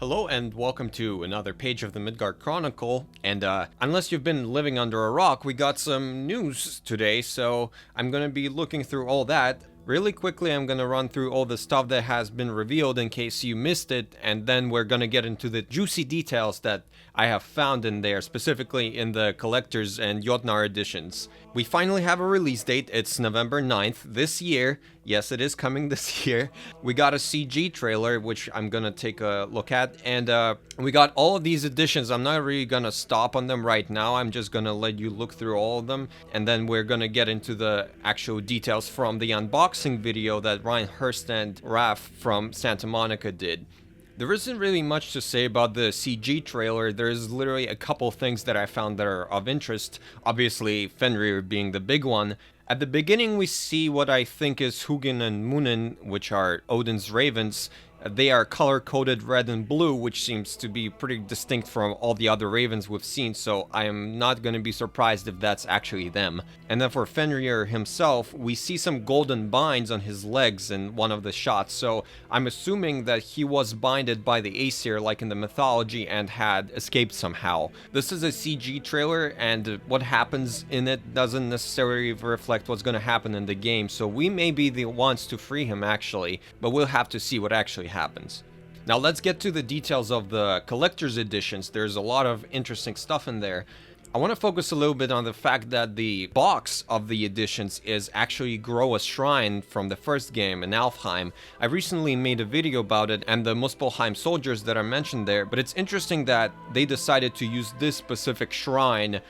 Hello and welcome to another page of the Midgard Chronicle, and unless you've been living under a rock, we got some news today, so I'm gonna be looking through all that. Really quickly, I'm gonna run through all the stuff that has been revealed in case you missed it, and then we're gonna get into the juicy details that I have found in there, specifically in the Collector's and Jötnar editions. We finally have a release date. It's November 9th this year. Yes, it is coming this year. We got a CG trailer, which I'm gonna take a look at, and we got all of these editions. I'm not really gonna stop on them right now. I'm just gonna let you look through all of them, and then we're gonna get into the actual details from the unboxing video that Ryan Hurst and Raph from Santa Monica did. There isn't really much to say about the CG trailer. There's literally a couple things that I found that are of interest. Obviously, Fenrir being the big one. At the beginning, we see what I think is Hugin and Munin, which are Odin's ravens. They are color-coded red and blue, which seems to be pretty distinct from all the other ravens we've seen, so I am not going to be surprised if that's actually them. And then for Fenrir himself, we see some golden binds on his legs in one of the shots, so I'm assuming that he was binded by the Aesir like in the mythology and had escaped somehow. This is a CG trailer, and what happens in it doesn't necessarily reflect what's going to happen in the game, so we may be the ones to free him actually, but we'll have to see what actually happens. Now let's get to the details of the collector's editions. There's a lot of interesting stuff in there. I want to focus a little bit on the fact that the box of the editions is actually Groa's shrine from the first game in Alfheim. I recently made a video about it and the Muspelheim soldiers that are mentioned there, but it's interesting that they decided to use this specific shrine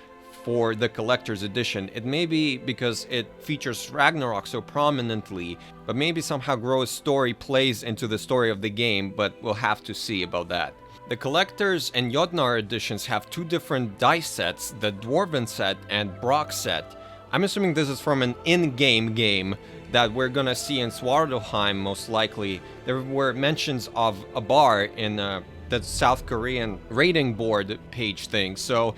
for the collector's edition. It may be because it features Ragnarok so prominently, but maybe somehow Groa's story plays into the story of the game, but we'll have to see about that. The collector's and Jötnar editions have two different dice sets, the Dwarven set and Brock set. I'm assuming this is from an in-game game that we're gonna see in Svartalfheim most likely. There were mentions of a bar in the South Korean rating board page thing, so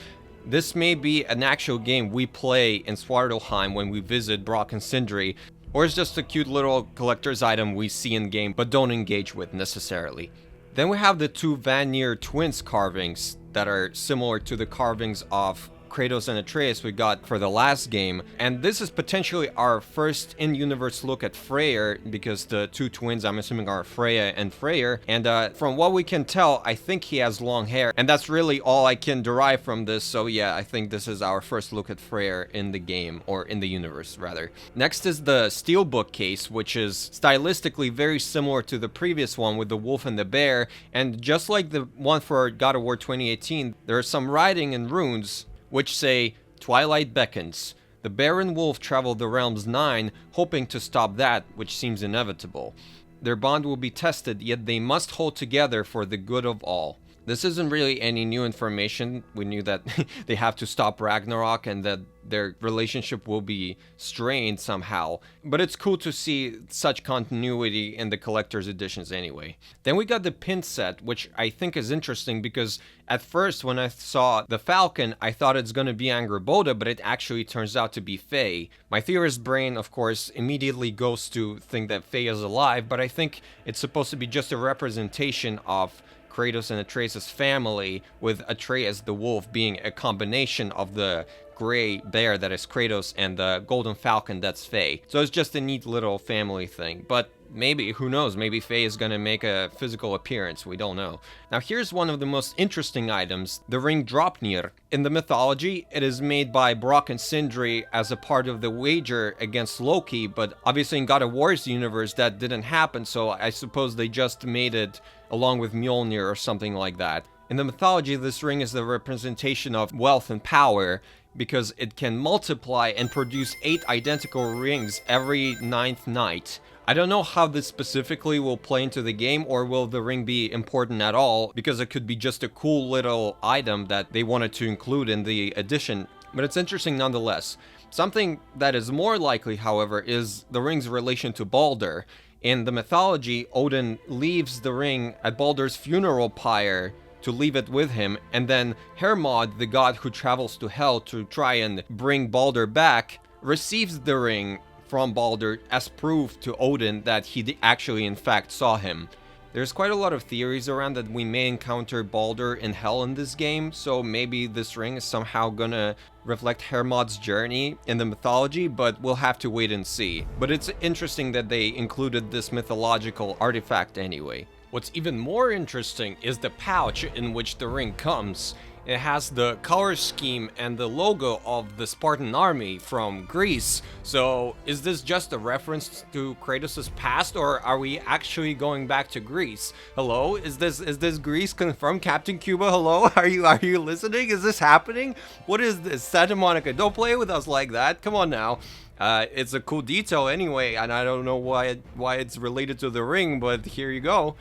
this may be an actual game we play in Svartalfheim when we visit Brock and Sindri, or it's just a cute little collector's item we see in game but don't engage with necessarily. Then we have the two Vanir twins carvings that are similar to the carvings of Kratos and Atreus we got for the last game, and this is potentially our first in-universe look at Freyr, because the two twins I'm assuming are Freya and Freyr, and from what we can tell, I think he has long hair, and that's really all I can derive from this, so yeah, I think this is our first look at Freyr in the game, or in the universe rather. Next is the Steelbook case, which is stylistically very similar to the previous one with the wolf and the bear, and just like the one for God of War 2018, there is some writing in runes which say, "Twilight beckons. The bear and wolf travel the realms 9, hoping to stop that which seems inevitable. Their bond will be tested, yet they must hold together for the good of all." This isn't really any new information. We knew that they have to stop Ragnarok and that their relationship will be strained somehow. But it's cool to see such continuity in the collector's editions anyway. Then we got the pin set, which I think is interesting because at first when I saw the Falcon, I thought it's going to be Angrboda, but it actually turns out to be Faye. My theorist brain, of course, immediately goes to think that Faye is alive, but I think it's supposed to be just a representation of Kratos and Atreus' family, with Atreus the wolf being a combination of the gray bear that is Kratos and the golden falcon that's Faye. So it's just a neat little family thing, but maybe, who knows, maybe Faye is gonna make a physical appearance, we don't know. Now here's one of the most interesting items, the ring Draupnir. In the mythology, it is made by Brock and Sindri as a part of the wager against Loki, but obviously in God of War's universe that didn't happen, so I suppose they just made it along with Mjolnir or something like that. In the mythology, this ring is the representation of wealth and power, because it can multiply and produce 8 identical rings every 9th night. I don't know how this specifically will play into the game, or will the ring be important at all, because it could be just a cool little item that they wanted to include in the edition, but it's interesting nonetheless. Something that is more likely, however, is the ring's relation to Baldur. In the mythology, Odin leaves the ring at Baldur's funeral pyre to leave it with him, and then Hermod, the god who travels to Hell to try and bring Baldur back, receives the ring from Baldur as proof to Odin that he actually in fact saw him. There's quite a lot of theories around that we may encounter Baldur in Hell in this game, so maybe this ring is somehow gonna reflect Hermod's journey in the mythology, but we'll have to wait and see. But it's interesting that they included this mythological artifact anyway. What's even more interesting is the pouch in which the ring comes. It has the color scheme and the logo of the Spartan army from Greece. So is this just a reference to Kratos' past, or are we actually going back to Greece? Hello? Is this Greece confirmed? Captain Cuba, hello? Are you listening? Is this happening? What is this? Santa Monica, don't play with us like that. Come on now. It's a cool detail anyway, and I don't know why it's related to the ring, but here you go.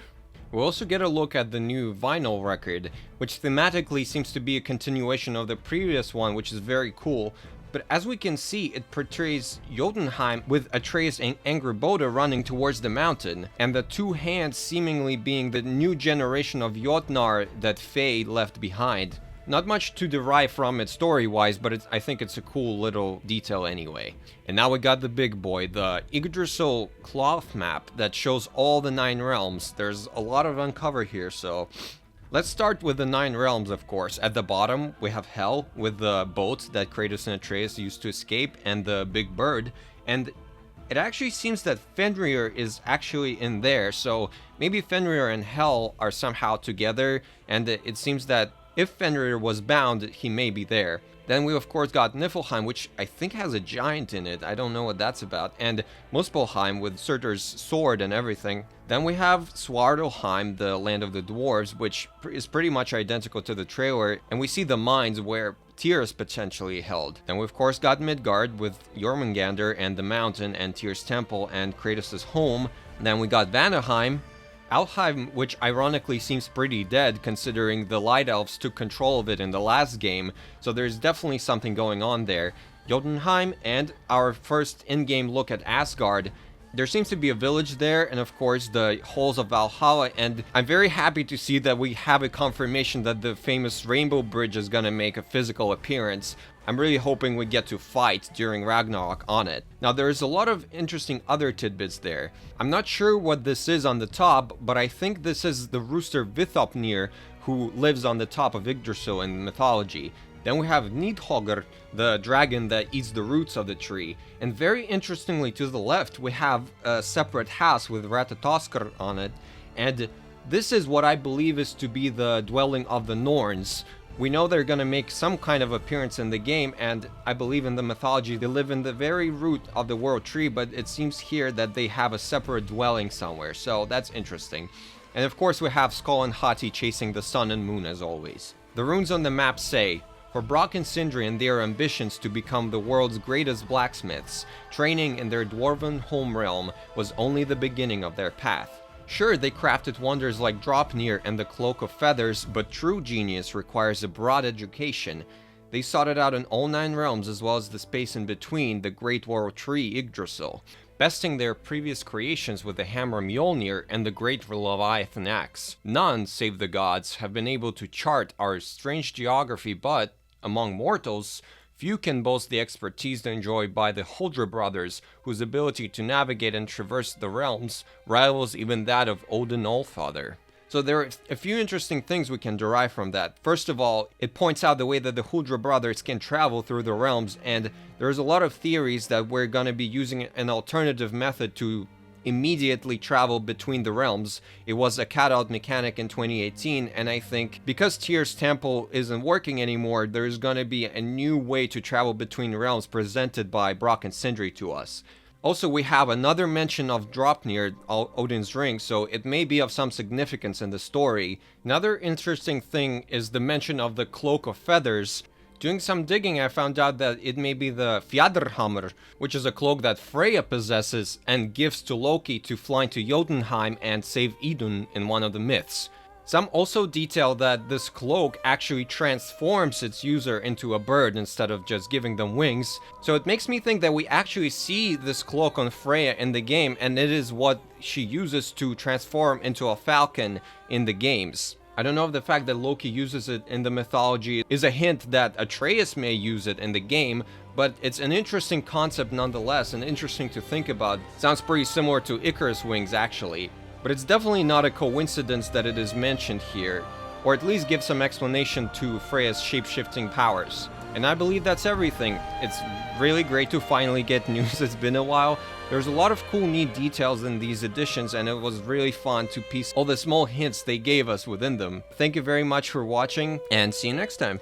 We'll also get a look at the new vinyl record, which thematically seems to be a continuation of the previous one, which is very cool. But as we can see, it portrays Jotunheim with Atreus and Angrboda running towards the mountain, and the two hands seemingly being the new generation of Jötnar that Faye left behind. Not much to derive from it story-wise, but I think it's a cool little detail anyway. And now we got the big boy, the Yggdrasil cloth map that shows all the 9 realms. There's a lot of uncover here, so let's start with the 9 realms, of course. At the bottom, we have Hell with the boat that Kratos and Atreus used to escape, and the big bird. And it actually seems that Fenrir is actually in there, so maybe Fenrir and Hell are somehow together, and it seems that if Fenrir was bound, he may be there. Then we of course got Niflheim, which I think has a giant in it. I don't know what that's about. And Muspelheim with Surtur's sword and everything. Then we have Svartalfheim, the land of the dwarves, which is pretty much identical to the trailer. And we see the mines where Tyr is potentially held. Then we of course got Midgard with Jormungandr and the mountain and Tyr's temple and Kratos' home. Then we got Vanaheim, Alfheim, which ironically seems pretty dead considering the Light Elves took control of it in the last game, so there's definitely something going on there. Jotunheim, and our first in-game look at Asgard. There seems to be a village there, and of course the halls of Valhalla, and I'm very happy to see that we have a confirmation that the famous Rainbow Bridge is gonna make a physical appearance. I'm really hoping we get to fight during Ragnarok on it. Now there's a lot of interesting other tidbits there. I'm not sure what this is on the top, but I think this is the rooster Draupnir who lives on the top of Yggdrasil in mythology. Then we have Nidhogr, the dragon that eats the roots of the tree. And very interestingly, to the left, we have a separate house with Ratatoskr on it. And this is what I believe is to be the dwelling of the Norns. We know they're gonna make some kind of appearance in the game, and I believe in the mythology they live in the very root of the world tree, but it seems here that they have a separate dwelling somewhere, so that's interesting. And of course we have Skoll and Hati chasing the sun and moon as always. The runes on the map say, for Brock and Sindri and their ambitions to become the world's greatest blacksmiths, training in their dwarven home realm was only the beginning of their path. Sure, they crafted wonders like Draupnir and the Cloak of Feathers, but true genius requires a broad education. They sought it out in all 9 realms as well as the space in between the Great World Tree Yggdrasil, besting their previous creations with the hammer Mjolnir and the great Leviathan axe. None, save the gods, have been able to chart our strange geography, but, among mortals, few can boast the expertise enjoyed by the Huldra brothers, whose ability to navigate and traverse the realms rivals even that of Odin Allfather. So there are a few interesting things we can derive from that. First of all, it points out the way that the Huldra brothers can travel through the realms, and there's a lot of theories that we're going to be using an alternative method to immediately travel between the realms. It was a cutout mechanic in 2018, and I think because Tyr's temple isn't working anymore, there's gonna be a new way to travel between realms presented by Brock and Sindri to us. Also, we have another mention of Draupnir, Odin's ring, so it may be of some significance in the story. Another interesting thing is the mention of the Cloak of Feathers. Doing some digging, I found out that it may be the Fjadrahamr, which is a cloak that Freyr possesses and gives to Loki to fly to Jotunheim and save Idun in one of the myths. Some also detail that this cloak actually transforms its user into a bird instead of just giving them wings. So it makes me think that we actually see this cloak on Freyr in the game, and it is what she uses to transform into a falcon in the games. I don't know if the fact that Loki uses it in the mythology is a hint that Atreus may use it in the game, but it's an interesting concept nonetheless, and interesting to think about. Sounds pretty similar to Icarus wings, actually. but it's definitely not a coincidence that it is mentioned here, or at least give some explanation to Freya's shape-shifting powers. And I believe that's everything. It's really great to finally get news. It's been a while. There's a lot of cool, neat details in these editions, and it was really fun to piece all the small hints they gave us within them. Thank you very much for watching, and see you next time.